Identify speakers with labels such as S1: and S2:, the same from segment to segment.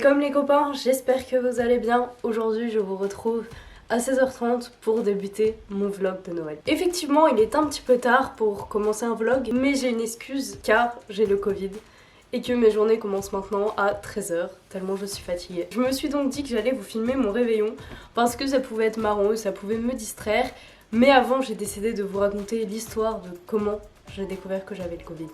S1: Welcome les copains, j'espère que vous allez bien. Aujourd'hui je vous retrouve à 16h30 pour débuter mon vlog de Noël. Effectivement il est un petit peu tard pour commencer un vlog, mais j'ai une excuse car j'ai le Covid et que mes journées commencent maintenant à 13h, tellement je suis fatiguée. Je me suis donc dit que j'allais vous filmer mon réveillon parce que ça pouvait être marrant et ça pouvait me distraire. Mais avant j'ai décidé de vous raconter l'histoire de comment j'ai découvert que j'avais le Covid.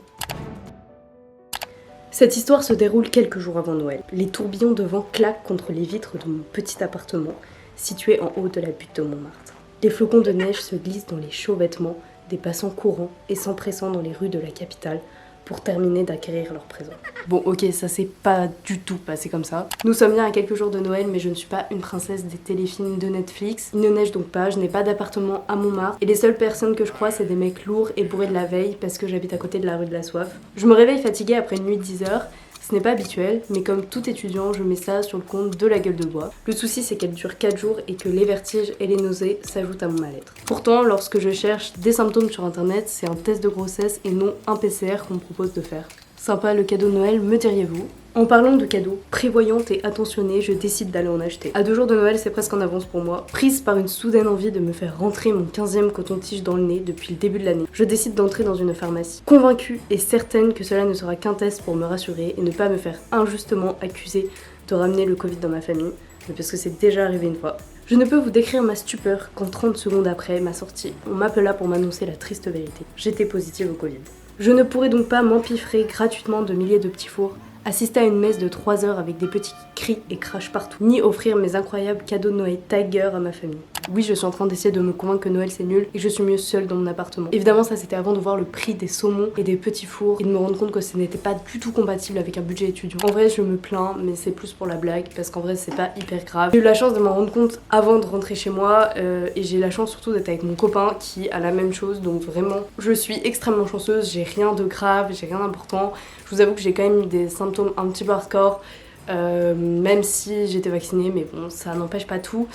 S1: Cette histoire se déroule quelques jours avant Noël. Les tourbillons de vent claquent contre les vitres de mon petit appartement, situé en haut de la butte de Montmartre. Les flocons de neige se glissent dans les chauds vêtements des passants courants et s'empressant dans les rues de la capitale pour terminer d'acquérir leurs présents. Bon ok, ça s'est pas du tout passé comme ça. Nous sommes bien à quelques jours de Noël, mais je ne suis pas une princesse des téléfilms de Netflix. Il ne neige donc pas, je n'ai pas d'appartement à Montmartre et les seules personnes que je crois c'est des mecs lourds et bourrés de la veille parce que j'habite à côté de la rue de la Soif. Je me réveille fatiguée après une nuit de 10 heures. Ce n'est pas habituel, mais comme tout étudiant, je mets ça sur le compte de la gueule de bois. Le souci c'est qu'elle dure 4 jours et que les vertiges et les nausées s'ajoutent à mon mal-être. Pourtant, lorsque je cherche des symptômes sur internet, c'est un test de grossesse et non un PCR qu'on me propose de faire. Sympa le cadeau de Noël, me diriez-vous? En parlant de cadeaux, prévoyante et attentionnée, je décide d'aller en acheter. À 2 jours de Noël, c'est presque en avance pour moi. Prise par une soudaine envie de me faire rentrer mon 15e coton-tige dans le nez depuis le début de l'année, je décide d'entrer dans une pharmacie. Convaincue et certaine que cela ne sera qu'un test pour me rassurer et ne pas me faire injustement accuser de ramener le Covid dans ma famille, mais parce que c'est déjà arrivé une fois. Je ne peux vous décrire ma stupeur quand 30 secondes après ma sortie, on m'appela pour m'annoncer la triste vérité. J'étais positive au Covid. Je ne pourrais donc pas m'empiffrer gratuitement de milliers de petits fours, assister à une messe de 3 heures avec des petits qui crient et crachent partout, ni offrir mes incroyables cadeaux de Noël Tiger à ma famille. Oui, je suis en train d'essayer de me convaincre que Noël c'est nul et que je suis mieux seule dans mon appartement. Évidemment, ça c'était avant de voir le prix des saumons et des petits fours et de me rendre compte que ce n'était pas du tout compatible avec un budget étudiant. En vrai, je me plains, mais c'est plus pour la blague parce qu'en vrai, c'est pas hyper grave. J'ai eu la chance de m'en rendre compte avant de rentrer chez moi et j'ai la chance surtout d'être avec mon copain qui a la même chose, donc vraiment, je suis extrêmement chanceuse, j'ai rien de grave, j'ai rien d'important. Je vous avoue que j'ai quand même eu des symptômes un petit peu hardcore. Même si j'étais vaccinée, mais bon, ça n'empêche pas tout.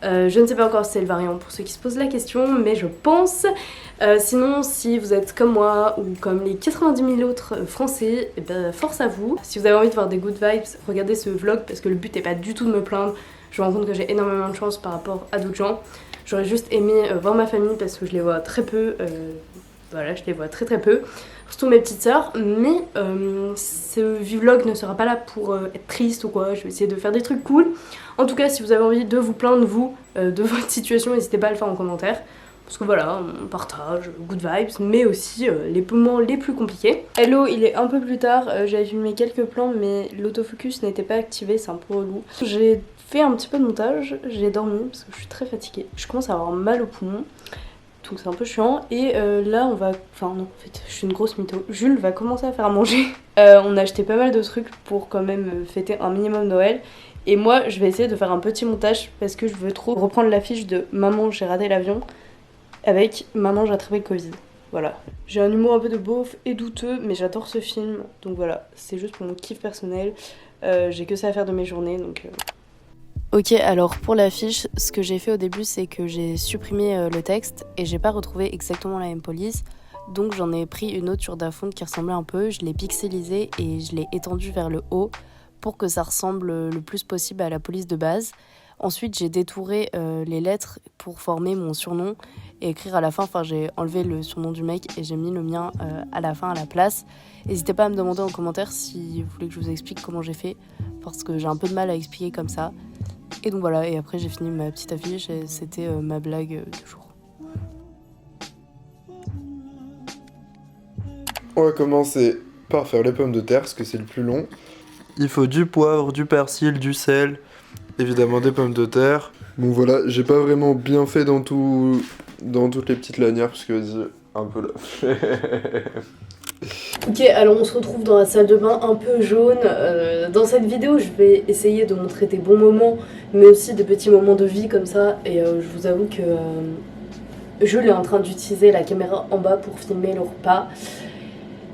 S1: Je ne sais pas encore si c'est le variant pour ceux qui se posent la question, mais je pense. Sinon, si vous êtes comme moi ou comme les 90 000 autres français, eh ben, force à vous. Si vous avez envie de voir des good vibes, regardez ce vlog parce que le but n'est pas du tout de me plaindre. Je me rends compte que j'ai énormément de chance par rapport à d'autres gens. J'aurais juste aimé voir ma famille parce que je les vois très peu. Voilà, je les vois très peu. Surtout mes petites sœurs, mais ce vlog ne sera pas là pour être triste ou quoi, je vais essayer de faire des trucs cool. En tout cas, si vous avez envie de vous plaindre vous, de votre situation, n'hésitez pas à le faire en commentaire. Parce que voilà, on partage, good vibes, mais aussi les moments les plus compliqués. Hello, il est un peu plus tard, j'avais filmé quelques plans, mais l'autofocus n'était pas activé, c'est un peu relou. J'ai fait un petit peu de montage, j'ai dormi parce que je suis très fatiguée. Je commence à avoir mal au poumon. Donc c'est un peu chiant et là on va, enfin non en fait je suis une grosse mytho, Jules va commencer à faire à manger. On a acheté pas mal de trucs pour quand même fêter un minimum Noël et moi je vais essayer de faire un petit montage parce que je veux trop reprendre l'affiche de maman j'ai raté l'avion avec maman j'ai attrapé le Covid. Voilà, j'ai un humour un peu de beauf et douteux mais j'adore ce film donc voilà, c'est juste pour mon kiff personnel, j'ai que ça à faire de mes journées donc... Ok, alors pour l'affiche, ce que j'ai fait au début, c'est que j'ai supprimé le texte et j'ai pas retrouvé exactement la même police. Donc j'en ai pris une autre sur Dafont qui ressemblait un peu, je l'ai pixelisée et je l'ai étendue vers le haut pour que ça ressemble le plus possible à la police de base. Ensuite, j'ai détouré les lettres pour former mon surnom et écrire à la fin. Enfin, j'ai enlevé le surnom du mec et j'ai mis le mien à la fin, à la place. N'hésitez pas à me demander en commentaire si vous voulez que je vous explique comment j'ai fait, parce que j'ai un peu de mal à expliquer comme ça. Et donc voilà, et après j'ai fini ma petite affiche et c'était ma blague du jour.
S2: On va commencer par faire les pommes de terre parce que c'est le plus long. Il faut du poivre, du persil, du sel, évidemment des pommes de terre. Bon voilà, j'ai pas vraiment bien fait dans toutes les petites lanières parce que vas-y, un peu là.
S1: Ok, alors on se retrouve dans la salle de bain un peu jaune. Dans cette vidéo, je vais essayer de montrer des bons moments, mais aussi des petits moments de vie comme ça. Et je vous avoue que Jules est en train d'utiliser la caméra en bas pour filmer le repas.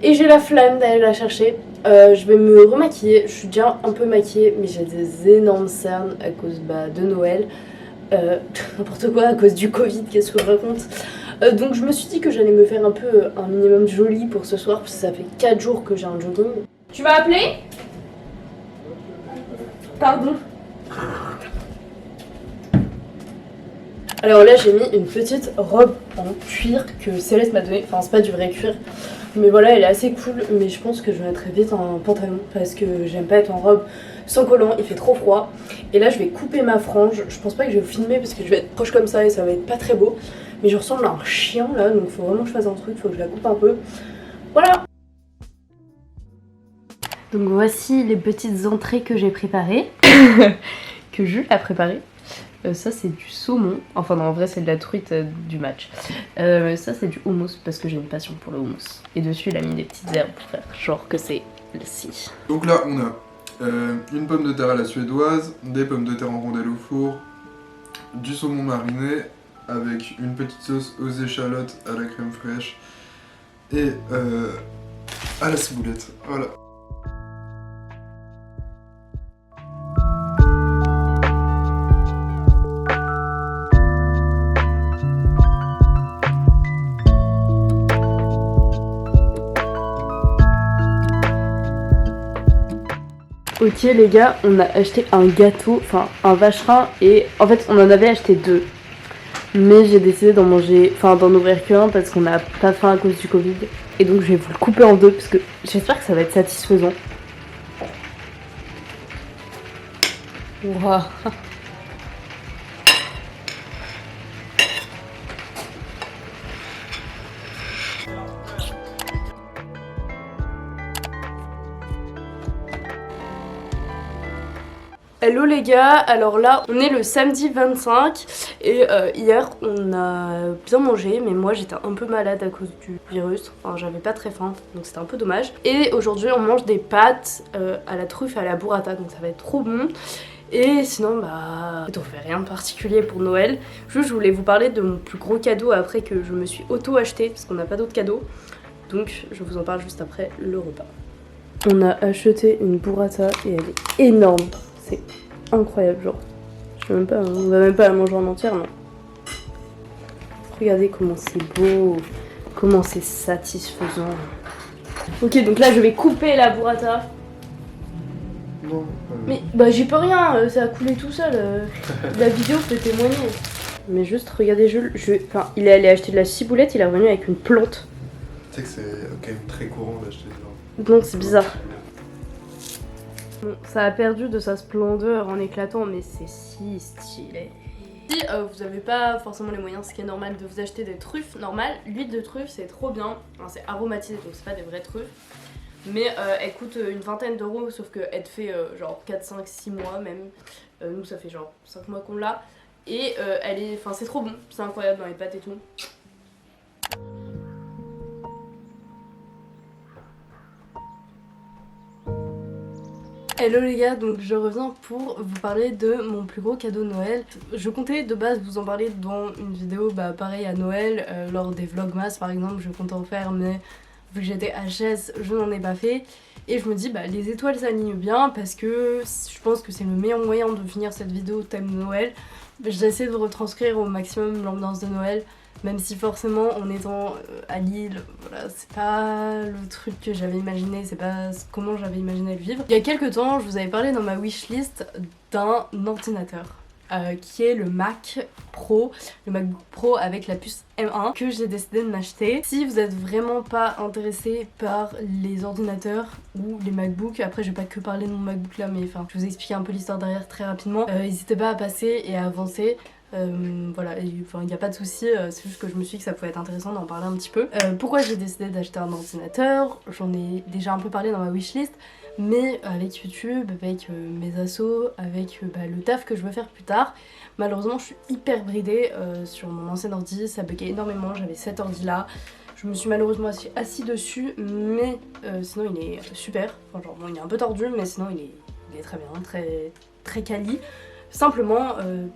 S1: Et j'ai la flemme d'aller la chercher. Je vais me remaquiller. Je suis déjà un peu maquillée, mais j'ai des énormes cernes à cause de Noël. N'importe quoi, à cause du Covid, qu'est-ce que je raconte? Donc je me suis dit que j'allais me faire un peu un minimum joli pour ce soir, parce que ça fait 4 jours que j'ai un jogging. Tu vas appeler? Pardon. Alors là j'ai mis une petite robe en cuir que Céleste m'a donnée, enfin c'est pas du vrai cuir, mais voilà elle est assez cool, mais je pense que je mettrai vite en pantalon parce que j'aime pas être en robe sans collant, il fait trop froid. Et là je vais couper ma frange, je pense pas que je vais vous filmer parce que je vais être proche comme ça et ça va être pas très beau, mais je ressemble à un chien là, donc faut vraiment que je fasse un truc, faut que je la coupe un peu, voilà. Donc voici les petites entrées que j'ai préparées, que Jules a préparées. Ça c'est du saumon, enfin non en vrai c'est de la truite du match. Ça c'est du houmous parce que j'ai une passion pour le houmous. Et dessus il a mis des petites herbes pour faire genre que c'est le si.
S2: Donc là on a une pomme de terre à la suédoise, des pommes de terre en rondelles au four, du saumon mariné avec une petite sauce aux échalotes à la crème fraîche et à la ciboulette, voilà.
S1: Ok les gars, on a acheté un gâteau, enfin un vacherin et en fait on en avait acheté 2. Mais j'ai décidé d'en manger, enfin d'en ouvrir qu'un parce qu'on n'a pas faim à cause du Covid. Et donc je vais vous le couper en 2 parce que j'espère que ça va être satisfaisant. Waouh. Hello les gars, alors là on est le samedi 25 et hier on a bien mangé mais moi j'étais un peu malade à cause du virus, enfin j'avais pas très faim donc c'était un peu dommage. Et aujourd'hui on mange des pâtes à la truffe et à la burrata donc ça va être trop bon. Et sinon bah on fait rien de particulier pour Noël. Juste je voulais vous parler de mon plus gros cadeau après que je me suis auto acheté parce qu'on n'a pas d'autres cadeaux. Donc je vous en parle juste après le repas. On a acheté une burrata et elle est énorme. C'est incroyable, genre. Je sais même pas, on va même pas la manger en entière, non. Regardez comment c'est beau, comment c'est satisfaisant. Ok, donc là je vais couper la burrata.
S2: Non.
S1: Mais bah j'y peux rien, ça a coulé tout seul. La vidéo peut témoigner. Mais juste regardez Jules, enfin il est allé acheter de la ciboulette, il est revenu avec une plante.
S2: Tu sais que c'est quand même très courant d'acheter ce genre.
S1: Donc c'est bizarre. Bon, ça a perdu de sa splendeur en éclatant, mais c'est si stylé. Si vous avez pas forcément les moyens, ce qui est normal de vous acheter des truffes normales, l'huile de truffe c'est trop bien. Enfin, c'est aromatisé donc c'est pas des vraies truffes. Mais elle coûte une vingtaine d'euros, sauf qu'elle te fait genre 4, 5, 6 mois même. Nous ça fait genre 5 mois qu'on l'a. Et elle est, enfin c'est trop bon, c'est incroyable dans les pâtes et tout. Hello les gars, donc je reviens pour vous parler de mon plus gros cadeau de Noël. Je comptais de base vous en parler dans une vidéo pareil à Noël, lors des vlogmas par exemple, je comptais en faire mais vu que j'étais HS je n'en ai pas fait. Et je me dis les étoiles s'alignent bien parce que je pense que c'est le meilleur moyen de finir cette vidéo thème de Noël. J'essaie de retranscrire au maximum l'ambiance de Noël. Même si forcément en étant à Lille, voilà, c'est pas le truc que j'avais imaginé, c'est pas comment j'avais imaginé le vivre. Il y a quelques temps, je vous avais parlé dans ma wishlist d'un ordinateur qui est le Mac Pro, le MacBook Pro avec la puce M1 que j'ai décidé de m'acheter. Si vous êtes vraiment pas intéressé par les ordinateurs ou les MacBooks, après je vais pas que parler de mon MacBook là, mais enfin je vous explique un peu l'histoire derrière très rapidement. N'hésitez pas à passer et à avancer. Voilà, il n'y a pas de souci, c'est juste que je me suis dit que ça pouvait être intéressant d'en parler un petit peu. Pourquoi j'ai décidé d'acheter un ordinateur? J'en ai déjà un peu parlé dans ma wishlist, mais avec YouTube, avec mes assos, avec le taf que je veux faire plus tard, malheureusement je suis hyper bridée sur mon ancien ordi, ça buguait énormément, j'avais cet ordi là. Je me suis malheureusement assis dessus, mais sinon il est super, enfin genre bon il est un peu tordu, mais sinon il est très bien, très quali. Simplement,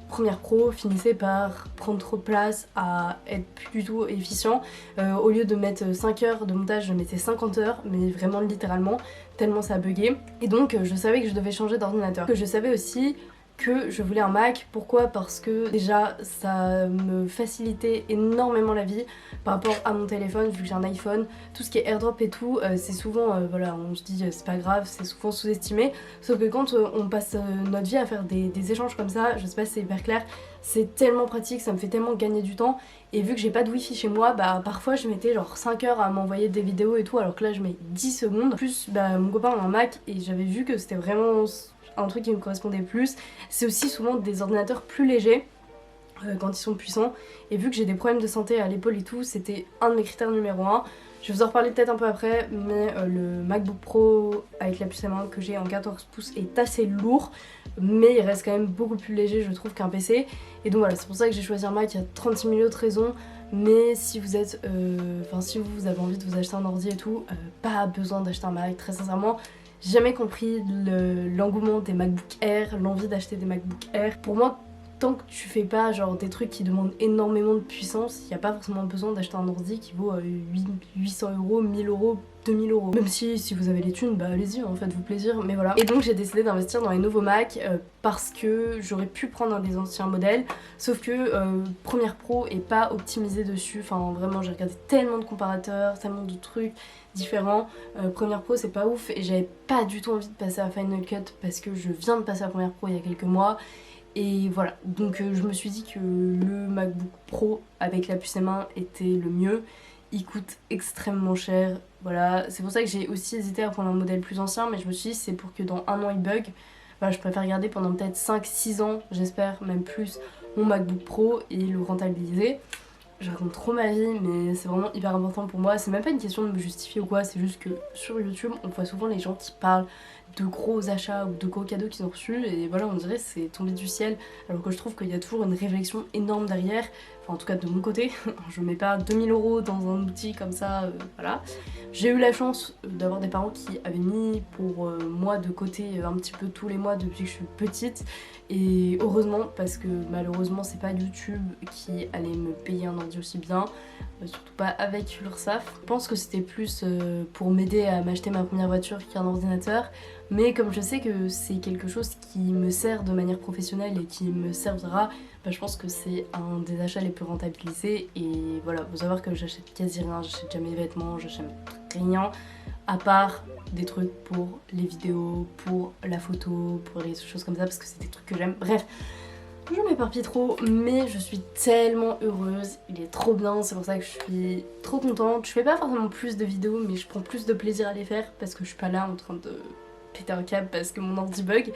S1: Premiere Pro finissait par prendre trop de place, à être plus du tout efficient. Au lieu de mettre 5 heures de montage, je mettais 50 heures, mais vraiment littéralement, tellement ça buguait. Et donc je savais que je devais changer d'ordinateur. Je savais aussi que je voulais un Mac. Pourquoi? Parce que déjà ça me facilitait énormément la vie par rapport à mon téléphone, vu que j'ai un iPhone. Tout ce qui est AirDrop et tout, c'est souvent, voilà, on se dit c'est pas grave, c'est souvent sous-estimé. Sauf que quand on passe notre vie à faire des échanges comme ça, je sais pas si c'est hyper clair, c'est tellement pratique, ça me fait tellement gagner du temps. Et vu que j'ai pas de wifi chez moi, bah parfois je mettais genre 5 heures à m'envoyer des vidéos et tout, alors que là je mets 10 secondes. Plus bah mon copain a un Mac et j'avais vu que c'était vraiment un truc qui me correspondait plus. C'est aussi souvent des ordinateurs plus légers quand ils sont puissants. Et vu que j'ai des problèmes de santé à l'épaule et tout, c'était un de mes critères numéro 1. Je vais vous en reparler peut-être un peu après, mais le MacBook Pro avec la puce M1 que j'ai en 14 pouces est assez lourd, mais il reste quand même beaucoup plus léger je trouve qu'un PC. Et donc voilà, c'est pour ça que j'ai choisi un Mac, il y a 36 000 autres raisons. Mais si vous êtes, si vous avez envie de vous acheter un ordi et tout, pas besoin d'acheter un Mac, très sincèrement. J'ai jamais compris l'engouement des MacBook Air, l'envie d'acheter des MacBook Air. Pour moi, tant que tu fais pas genre des trucs qui demandent énormément de puissance, il n'y a pas forcément besoin d'acheter un ordi qui vaut 800 €, 1000 €, 2000 €. Même si vous avez les thunes, bah allez-y, en faites-vous plaisir, mais voilà. Et donc j'ai décidé d'investir dans les nouveaux Mac parce que j'aurais pu prendre un des anciens modèles, sauf que Premiere Pro est pas optimisé dessus. Enfin vraiment, j'ai regardé tellement de comparateurs, tellement de trucs différents. Premiere Pro c'est pas ouf et j'avais pas du tout envie de passer à Final Cut parce que je viens de passer à Premiere Pro il y a quelques mois. Et voilà, donc je me suis dit que le MacBook Pro avec la puce M1 était le mieux. Il coûte extrêmement cher, voilà. C'est pour ça que j'ai aussi hésité à prendre un modèle plus ancien, mais je me suis dit c'est pour que dans un an il bug. Voilà, je préfère garder pendant peut-être 5-6 ans, j'espère, même plus, mon MacBook Pro et le rentabiliser. Je raconte trop ma vie, mais c'est vraiment hyper important pour moi. C'est même pas une question de me justifier ou quoi, c'est juste que sur YouTube, on voit souvent les gens qui parlent de gros achats ou de gros cadeaux qu'ils ont reçus, et voilà, on dirait c'est tombé du ciel, alors que je trouve qu'il y a toujours une réflexion énorme derrière. Enfin, en tout cas de mon côté, je mets pas 2000 € dans un outil comme ça, voilà. J'ai eu la chance d'avoir des parents qui avaient mis pour moi de côté un petit peu tous les mois depuis que je suis petite, et heureusement, parce que malheureusement c'est pas YouTube qui allait me payer un ordi aussi bien, surtout pas avec l'URSSAF. Je pense que c'était plus pour m'aider à m'acheter ma première voiture qu'un ordinateur, mais comme je sais que c'est quelque chose qui me sert de manière professionnelle et qui me servira, bah je pense que c'est un des achats les plus rentabilisés. Et voilà, faut savoir que j'achète quasi rien, j'achète jamais des vêtements, j'achète rien à part des trucs pour les vidéos, pour la photo, pour les choses comme ça, parce que c'est des trucs que j'aime. Bref, je m'éparpille trop, mais je suis tellement heureuse, il est trop bien, c'est pour ça que je suis trop contente. Je fais pas forcément plus de vidéos, mais je prends plus de plaisir à les faire parce que je suis pas là en train de péter un câble parce que mon ordi bug.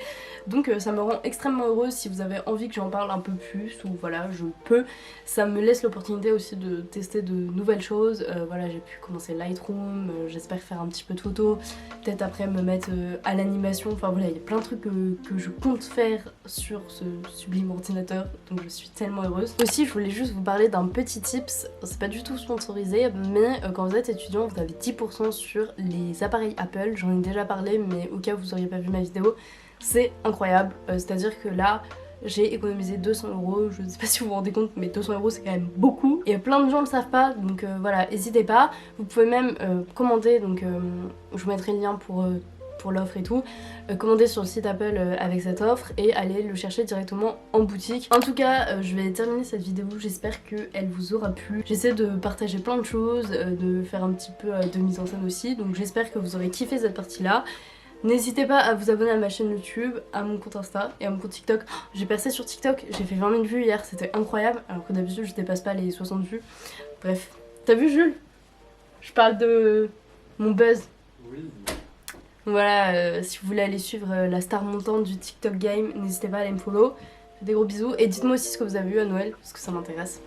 S1: Donc ça me rend extrêmement heureuse. Si vous avez envie que j'en parle un peu plus, ou voilà, je peux, ça me laisse l'opportunité aussi de tester de nouvelles choses. Voilà, j'ai pu commencer Lightroom, j'espère faire un petit peu de photos, peut-être après me mettre à l'animation. Enfin voilà, il y a plein de trucs que je compte faire sur ce sublime ordinateur, donc je suis tellement heureuse. Aussi, je voulais juste vous parler d'un petit tips, c'est pas du tout sponsorisé, mais quand vous êtes étudiant, vous avez 10% sur les appareils Apple. J'en ai déjà parlé, mais au cas où vous auriez pas vu ma vidéo, c'est incroyable. C'est à dire que là j'ai économisé 200 €, je ne sais pas si vous vous rendez compte, mais 200 € c'est quand même beaucoup et plein de gens le savent pas, donc voilà, n'hésitez pas. Vous pouvez même commander, donc je vous mettrai le lien pour l'offre et tout, commander sur le site Apple avec cette offre et aller le chercher directement en boutique. En tout cas, je vais terminer cette vidéo, j'espère qu'elle vous aura plu. J'essaie de partager plein de choses, de faire un petit peu de mise en scène aussi, donc j'espère que vous aurez kiffé cette partie là. N'hésitez pas à vous abonner à ma chaîne YouTube, à mon compte Insta et à mon compte TikTok. Oh, j'ai percé sur TikTok, j'ai fait 20 000 vues hier, c'était incroyable, alors que d'habitude je dépasse pas les 60 vues. Bref, t'as vu Jules? Je parle de mon buzz. Oui. Voilà, si vous voulez aller suivre la star montante du TikTok game, n'hésitez pas à aller me follow. Des gros bisous et dites-moi aussi ce que vous avez eu à Noël, parce que ça m'intéresse.